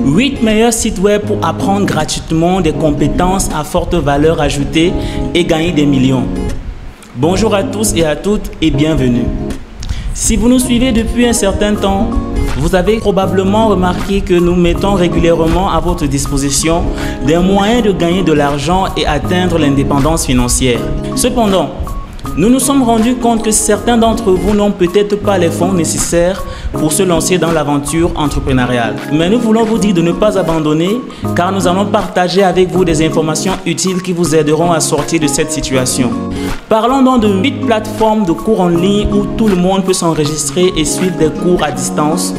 8 meilleurs sites web pour apprendre gratuitement des compétences à forte valeur ajoutée et gagner des millions. Bonjour à tous et à toutes et bienvenue. Si vous nous suivez depuis un certain temps, vous avez probablement remarqué que nous mettons régulièrement à votre disposition des moyens de gagner de l'argent et atteindre l'indépendance financière. Cependant, nous nous sommes rendus compte que certains d'entre vous n'ont peut-être pas les fonds nécessaires pour se lancer dans l'aventure entrepreneuriale. Mais nous voulons vous dire de ne pas abandonner car nous allons partager avec vous des informations utiles qui vous aideront à sortir de cette situation. Parlons donc de 8 plateformes de cours en ligne où tout le monde peut s'enregistrer et suivre des cours à distance,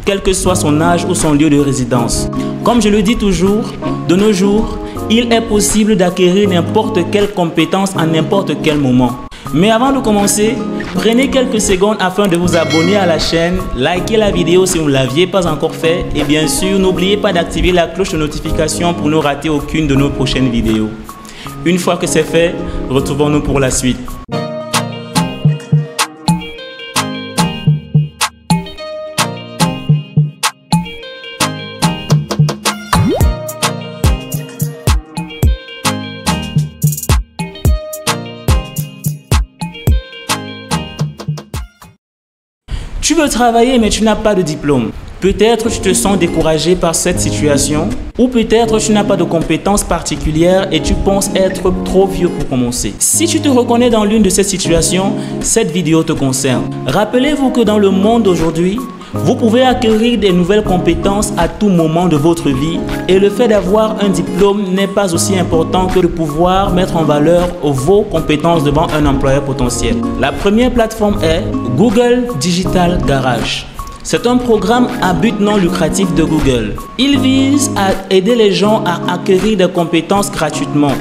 quel que soit son âge ou son lieu de résidence. Comme je le dis toujours, de nos jours, il est possible d'acquérir n'importe quelle compétence à n'importe quel moment. Mais avant de commencer, prenez quelques secondes afin de vous abonner à la chaîne, likez la vidéo si vous ne l'aviez pas encore fait et bien sûr, n'oubliez pas d'activer la cloche de notification pour ne rater aucune de nos prochaines vidéos. Une fois que c'est fait, retrouvons-nous pour la suite. Tu veux travailler mais tu n'as pas de diplôme. Peut-être tu te sens découragé par cette situation ou peut-être tu n'as pas de compétences particulières et tu penses être trop vieux pour commencer. Si tu te reconnais dans l'une de ces situations, cette vidéo te concerne. Rappelez-vous que dans le monde d'aujourd'hui, vous pouvez acquérir des nouvelles compétences à tout moment de votre vie et le fait d'avoir un diplôme n'est pas aussi important que de pouvoir mettre en valeur vos compétences devant un employeur potentiel. La première plateforme est Google Digital Garage. C'est un programme à but non lucratif de Google. Il vise à aider les gens à acquérir des compétences gratuitement.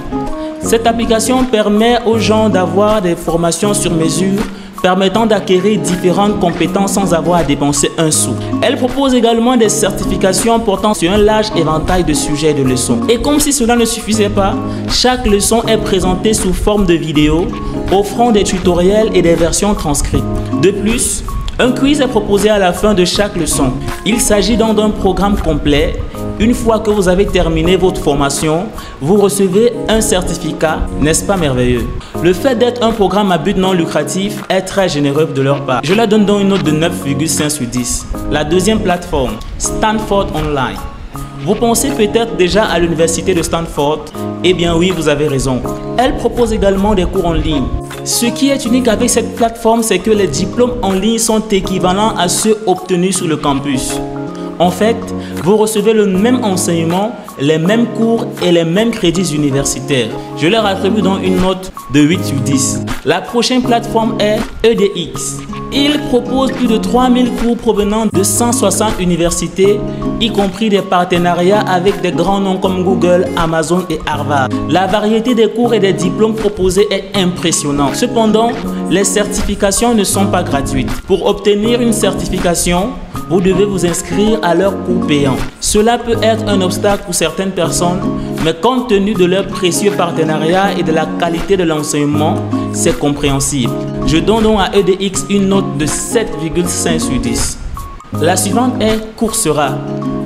Cette application permet aux gens d'avoir des formations sur mesure permettant d'acquérir différentes compétences sans avoir à dépenser un sou. Elle propose également des certifications portant sur un large éventail de sujets et de leçons. Et comme si cela ne suffisait pas, chaque leçon est présentée sous forme de vidéo, offrant des tutoriels et des versions transcrites. De plus, un quiz est proposé à la fin de chaque leçon. Il s'agit donc d'un programme complet. Une fois que vous avez terminé votre formation, vous recevez un certificat, n'est-ce pas merveilleux? Le fait d'être un programme à but non lucratif est très généreux de leur part. Je leur donne donc une note de 9,5 sur 10. La deuxième plateforme, Stanford Online. Vous pensez peut-être déjà à l'université de Stanford? Eh bien oui, vous avez raison. Elle propose également des cours en ligne. Ce qui est unique avec cette plateforme, c'est que les diplômes en ligne sont équivalents à ceux obtenus sur le campus. En fait, vous recevez le même enseignement, les mêmes cours et les mêmes crédits universitaires. Je leur attribue donc une note de 8 sur 10. La prochaine plateforme est EDX. Il propose plus de 3000 cours provenant de 160 universités, y compris des partenariats avec des grands noms comme Google, Amazon et Harvard. La variété des cours et des diplômes proposés est impressionnante. Cependant, les certifications ne sont pas gratuites. Pour obtenir une certification, vous devez vous inscrire à leurs cours payants. Cela peut être un obstacle pour certaines personnes, mais compte tenu de leur précieux partenariat et de la qualité de l'enseignement, c'est compréhensible. Je donne donc à EDX une note de 7,5 sur 10. La suivante est Coursera.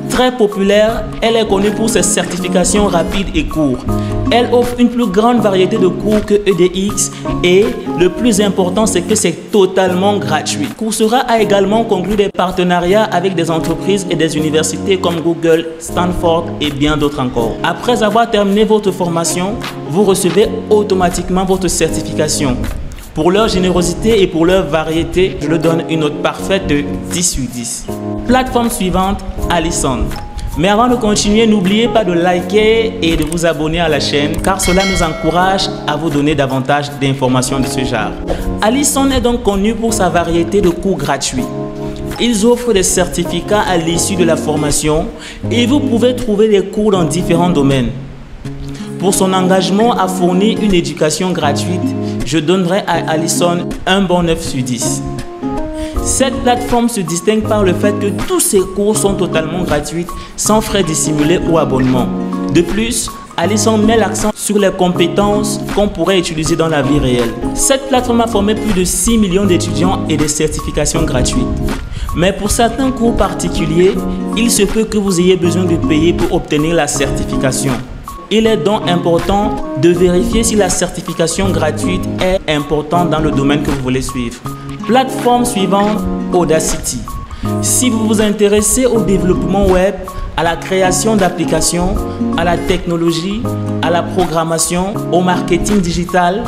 Très populaire, elle est connue pour ses certifications rapides et courtes. Elle offre une plus grande variété de cours que EDX et le plus important, c'est que c'est totalement gratuit. Coursera a également conclu des partenariats avec des entreprises et des universités comme Google, Stanford et bien d'autres encore. Après avoir terminé votre formation, vous recevez automatiquement votre certification. Pour leur générosité et pour leur variété, je leur donne une note parfaite de 10 sur 10. Plateforme suivante, Allison. Mais avant de continuer, n'oubliez pas de liker et de vous abonner à la chaîne car cela nous encourage à vous donner davantage d'informations de ce genre. Allison est donc connu pour sa variété de cours gratuits. Ils offrent des certificats à l'issue de la formation et vous pouvez trouver des cours dans différents domaines. Pour son engagement à fournir une éducation gratuite, je donnerai à Allison un bon 9 sur 10. Cette plateforme se distingue par le fait que tous ses cours sont totalement gratuits, sans frais dissimulés ou abonnement. De plus, Allison met l'accent sur les compétences qu'on pourrait utiliser dans la vie réelle. Cette plateforme a formé plus de 6 millions d'étudiants et des certifications gratuites. Mais pour certains cours particuliers, il se peut que vous ayez besoin de payer pour obtenir la certification. Il est donc important de vérifier si la certification gratuite est importante dans le domaine que vous voulez suivre. Plateforme suivante, Audacity. Si vous vous intéressez au développement web, à la création d'applications, à la technologie, à la programmation, au marketing digital,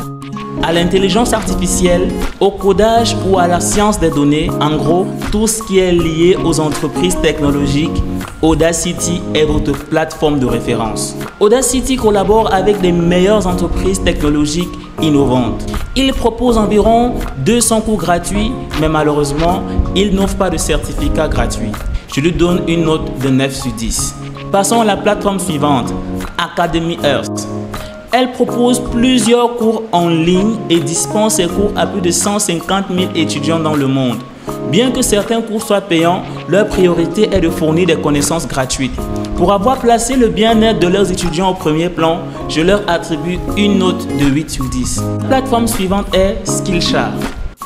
à l'intelligence artificielle, au codage ou à la science des données, en gros, tout ce qui est lié aux entreprises technologiques, Audacity est votre plateforme de référence. Audacity collabore avec les meilleures entreprises technologiques innovantes. Il propose environ 200 cours gratuits, mais malheureusement, il n'offre pas de certificat gratuit. Je lui donne une note de 9 sur 10. Passons à la plateforme suivante, Academy Earth. Elle propose plusieurs cours en ligne et dispense ses cours à plus de 150 000 étudiants dans le monde. Bien que certains cours soient payants, leur priorité est de fournir des connaissances gratuites. Pour avoir placé le bien-être de leurs étudiants au premier plan, je leur attribue une note de 8 sur 10. La plateforme suivante est Skillshare.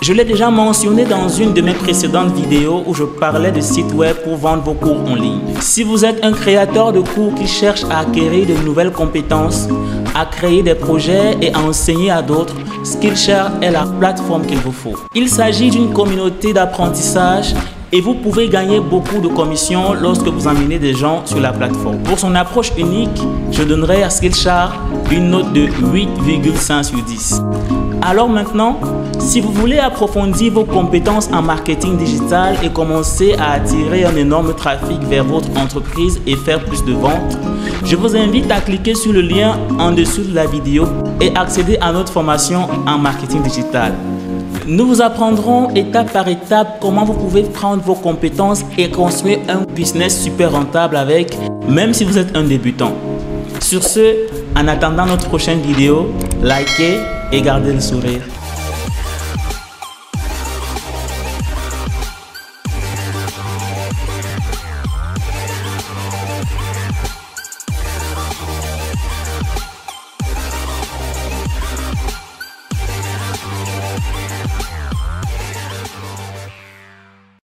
Je l'ai déjà mentionné dans une de mes précédentes vidéos où je parlais de sites web pour vendre vos cours en ligne. Si vous êtes un créateur de cours qui cherche à acquérir de nouvelles compétences, à créer des projets et à enseigner à d'autres, Skillshare est la plateforme qu'il vous faut. Il s'agit d'une communauté d'apprentissage et vous pouvez gagner beaucoup de commissions lorsque vous emmenez des gens sur la plateforme. Pour son approche unique, je donnerai à Skillshare une note de 8,5 sur 10. Alors maintenant, si vous voulez approfondir vos compétences en marketing digital et commencer à attirer un énorme trafic vers votre entreprise et faire plus de ventes, je vous invite à cliquer sur le lien en dessous de la vidéo et accéder à notre formation en marketing digital. Nous vous apprendrons étape par étape comment vous pouvez prendre vos compétences et construire un business super rentable avec, même si vous êtes un débutant. Sur ce, en attendant notre prochaine vidéo, likez et gardez le sourire.